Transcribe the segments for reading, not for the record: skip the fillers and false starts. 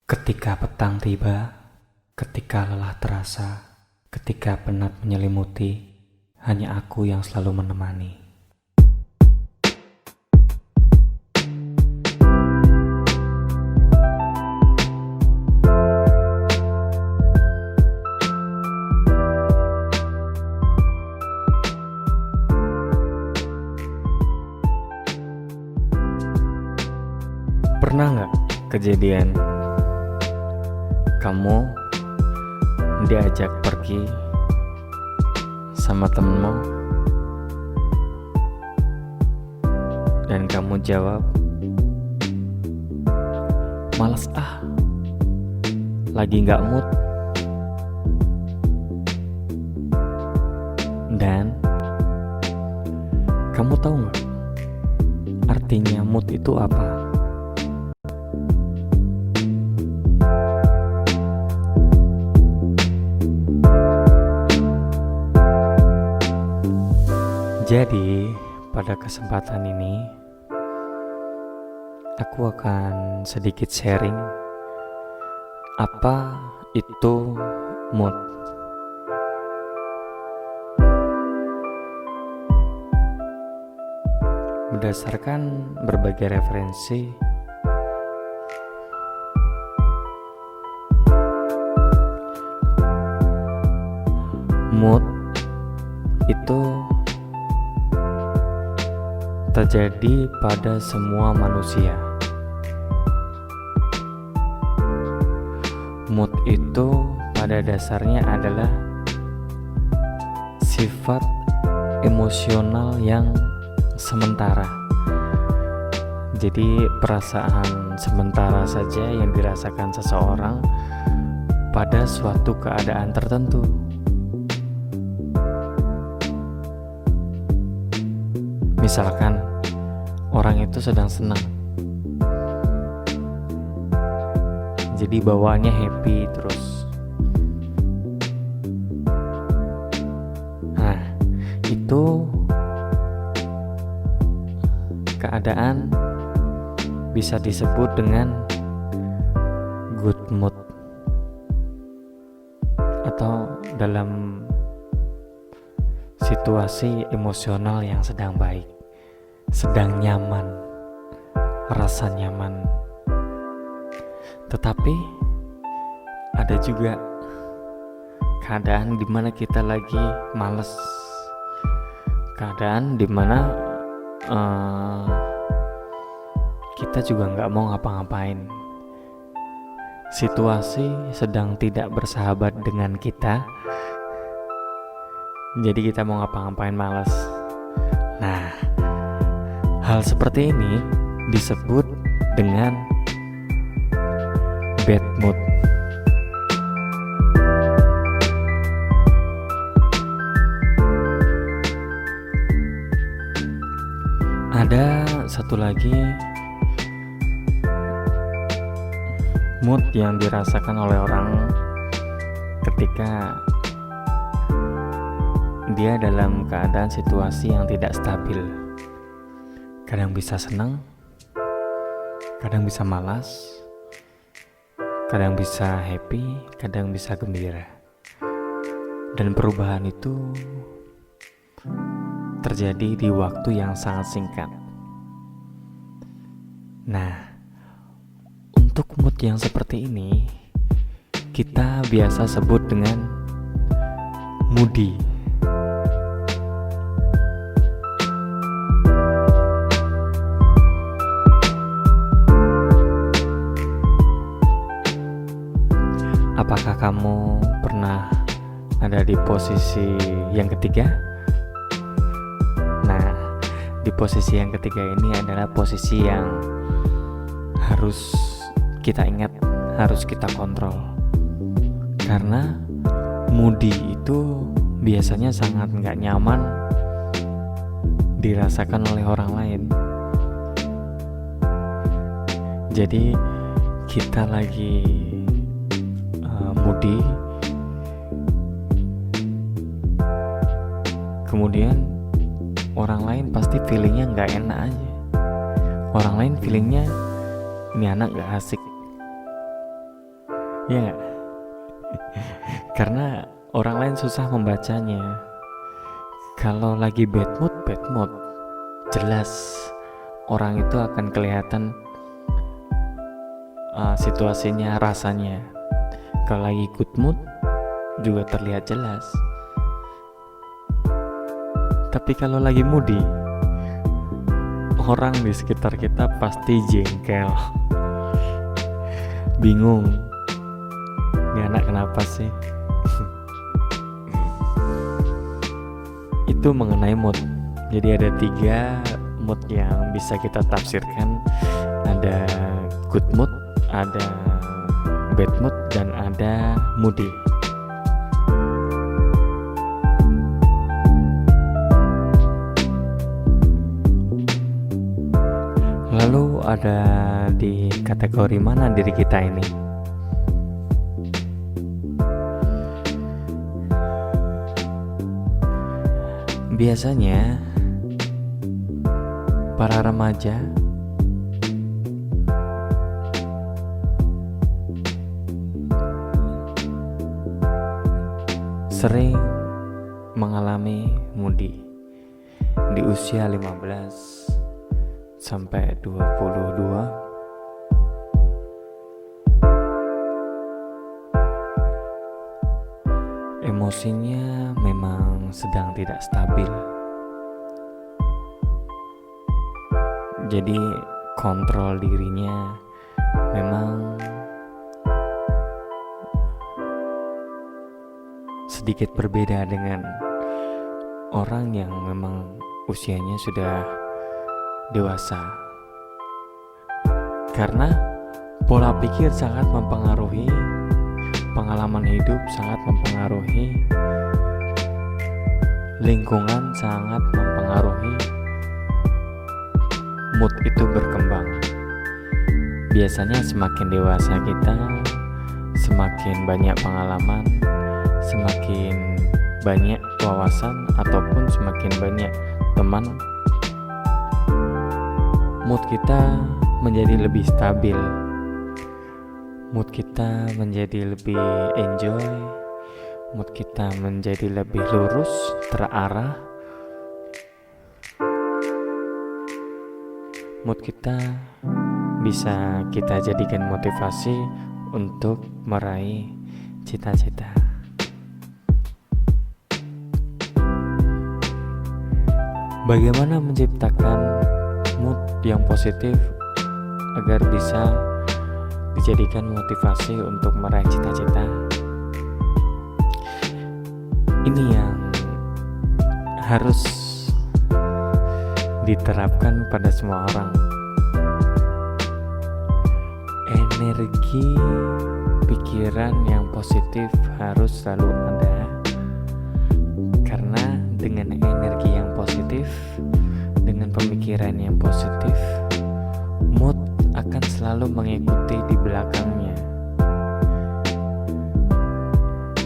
Ketika petang tiba, ketika lelah terasa, ketika penat menyelimuti, hanya aku yang selalu menemani. Pernah nggak kejadian kamu diajak pergi sama temenmu dan kamu jawab, "Males ah, lagi nggak mood." Dan kamu tahu nggak artinya mood itu apa? Jadi, pada kesempatan ini aku akan sedikit sharing apa itu mood. Berdasarkan berbagai referensi, mood itu terjadi pada semua manusia. Mood itu pada dasarnya adalah sifat emosional yang sementara. Jadi perasaan sementara saja yang dirasakan seseorang pada suatu keadaan tertentu. Misalkan orang itu sedang senang, jadi bawaannya happy terus. Nah, itu keadaan bisa disebut dengan good mood, atau dalam situasi emosional yang sedang baik, sedang nyaman, rasa nyaman. Tetapi ada juga keadaan dimana kita lagi males, keadaan dimana kita juga nggak mau ngapa-ngapain. Situasi sedang tidak bersahabat dengan kita, jadi kita mau ngapa-ngapain malas. Nah, hal seperti ini disebut dengan bad mood. Ada satu lagi mood yang dirasakan oleh orang ketika dia dalam keadaan situasi yang tidak stabil. Kadang bisa senang, kadang bisa malas, kadang bisa happy, kadang bisa gembira. Dan perubahan itu terjadi di waktu yang sangat singkat. Nah, untuk mood yang seperti ini kita biasa sebut dengan moody. Apakah kamu pernah ada di posisi yang ketiga? Nah, di posisi yang ketiga ini adalah posisi yang harus kita ingat, harus kita kontrol. Karena moody itu biasanya sangat gak nyaman dirasakan oleh orang lain. Jadi kita lagi moody, kemudian orang lain pasti feelingnya gak enak aja. Orang lain feelingnya ini anak gak asik. Ya nggak? Karena orang lain susah membacanya. Kalau lagi bad mood, jelas orang itu akan kelihatan situasinya, rasanya. Kalau lagi good mood juga terlihat jelas. Tapi kalau lagi moody, orang di sekitar kita pasti jengkel, bingung, ini anak kenapa sih? Itu mengenai mood. Jadi ada 3 mood yang bisa kita tafsirkan. Ada good mood, ada bad mood, dan ada moody. Lalu ada di kategori mana diri kita ini? Biasanya para remaja sering mengalami moody di usia 15 sampai 22. Emosinya memang sedang tidak stabil. Jadi kontrol dirinya memang sedikit berbeda dengan orang yang memang usianya sudah dewasa. Karena pola pikir sangat mempengaruhi, pengalaman hidup sangat mempengaruhi, lingkungan sangat mempengaruhi, mood itu berkembang. Biasanya semakin dewasa kita, semakin banyak pengalaman, semakin banyak wawasan, ataupun semakin banyak teman, mood kita menjadi lebih stabil, mood kita menjadi lebih enjoy, mood kita menjadi lebih lurus, terarah, mood kita bisa kita jadikan motivasi untuk meraih cita-cita. Bagaimana menciptakan mood yang positif agar bisa dijadikan motivasi untuk meraih cita-cita? Ini yang harus diterapkan pada semua orang. Energi pikiran yang positif harus selalu ada, karena dengan energi yang positif, dengan pemikiran yang positif, mood akan selalu mengikuti di belakangnya.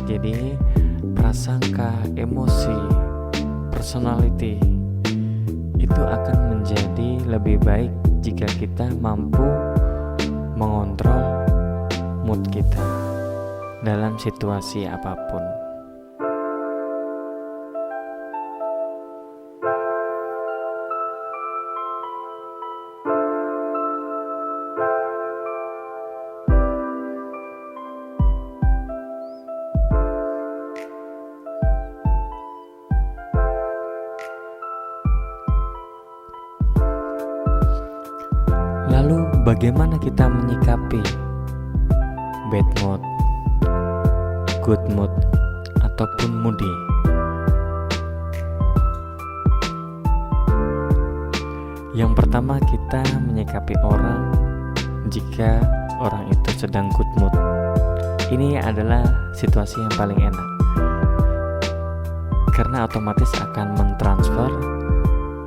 Jadi prasangka, emosi, personality itu akan menjadi lebih baik jika kita mampu mengontrol mood kita dalam situasi apapun. Lalu bagaimana kita menyikapi bad mood, good mood, ataupun moody? Yang pertama, kita menyikapi orang jika orang itu sedang good mood. Ini adalah situasi yang paling enak, karena otomatis akan mentransfer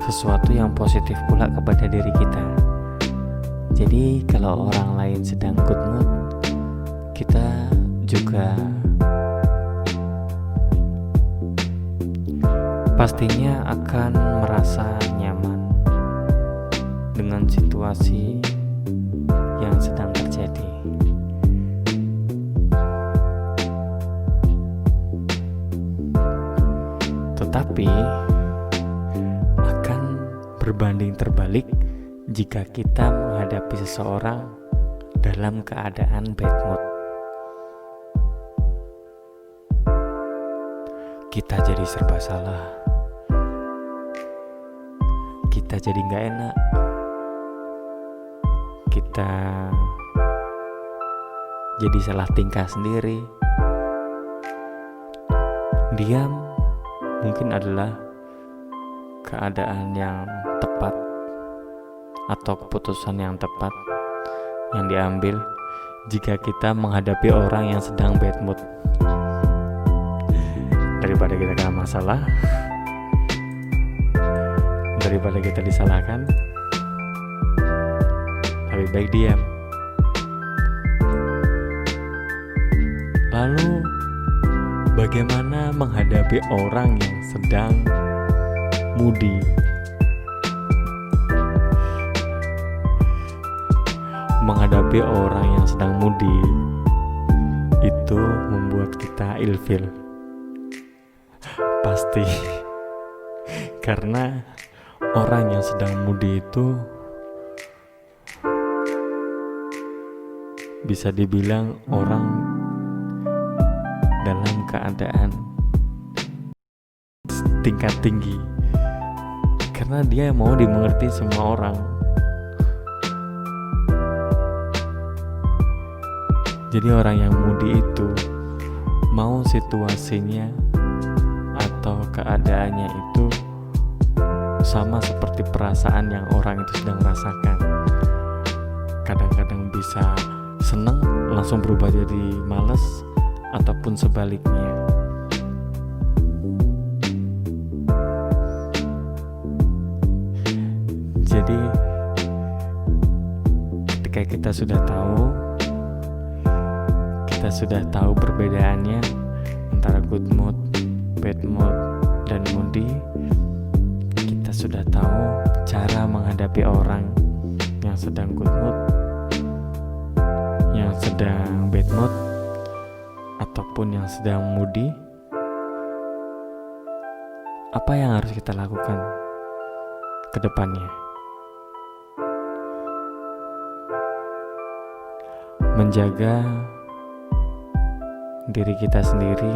sesuatu yang positif pula kepada diri kita. Jadi kalau orang lain sedang good mood, kita juga pastinya akan merasa nyaman dengan situasi yang sedang terjadi. Tapi akan berbanding terbalik jika kita menghadapi seseorang dalam keadaan bad mood. Kita jadi serba salah, kita jadi gak enak, kita jadi salah tingkah sendiri. Diam mungkin adalah keadaan yang tepat atau keputusan yang tepat yang diambil jika kita menghadapi orang yang sedang bad mood. Daripada kita kena masalah, daripada kita disalahkan, lebih baik diam. Lalu bagaimana menghadapi orang yang sedang moody? Menghadapi orang yang sedang moody itu membuat kita ilfil. Pasti. Karena orang yang sedang moody itu bisa dibilang orang dalam keadaan tingkat tinggi, karena dia mau dimengerti semua orang. Jadi orang yang moody itu mau situasinya atau keadaannya itu sama seperti perasaan yang orang itu sedang rasakan. Kadang-kadang bisa senang langsung berubah jadi malas, ataupun sebaliknya. Jadi ketika kita sudah tahu perbedaannya antara good mood, bad mood, dan moody, kita sudah tahu cara menghadapi orang yang sedang good mood, yang sedang bad mood, ataupun yang sedang moody. Apa yang harus kita lakukan ke depannya? Menjaga diri kita sendiri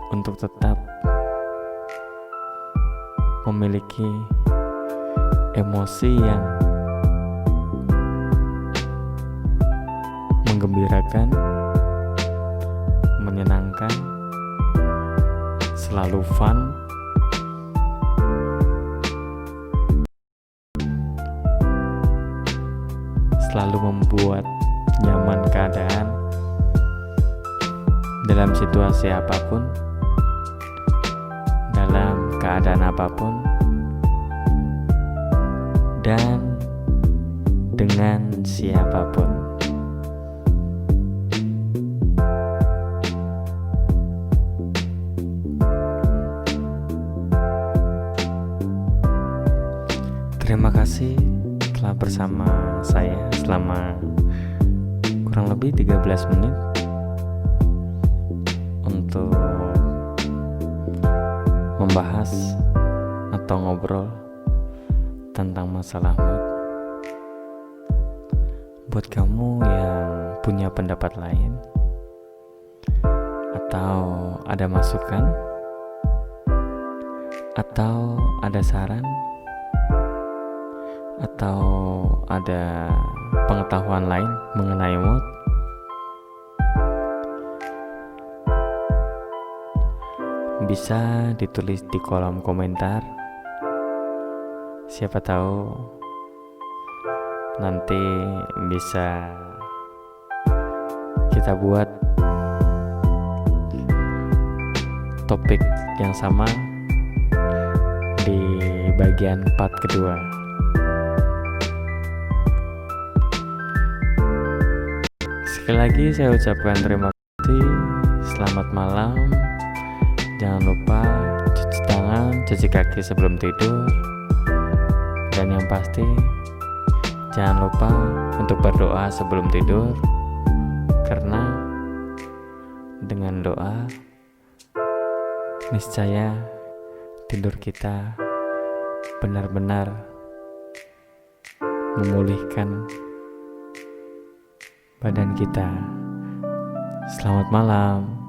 untuk tetap memiliki emosi yang menggembirakan, menyenangkan, selalu fun, selalu membuat nyaman keadaan dalam situasi apapun, dalam keadaan apapun, dan dengan siapapun. Terima kasih telah bersama saya selama kurang lebih 13 menit untuk membahas atau ngobrol tentang masalah mood. Buat kamu yang punya pendapat lain atau ada masukan atau ada saran atau ada pengetahuan lain mengenai mood, bisa ditulis di kolom komentar. Siapa tahu nanti bisa kita buat topik yang sama di bagian part kedua. Sekali lagi saya ucapkan terima kasih. Selamat malam. Jangan lupa cuci tangan, cuci kaki sebelum tidur. Dan yang pasti jangan lupa untuk berdoa sebelum tidur, karena dengan doa niscaya tidur kita benar-benar memulihkan badan kita. Selamat malam.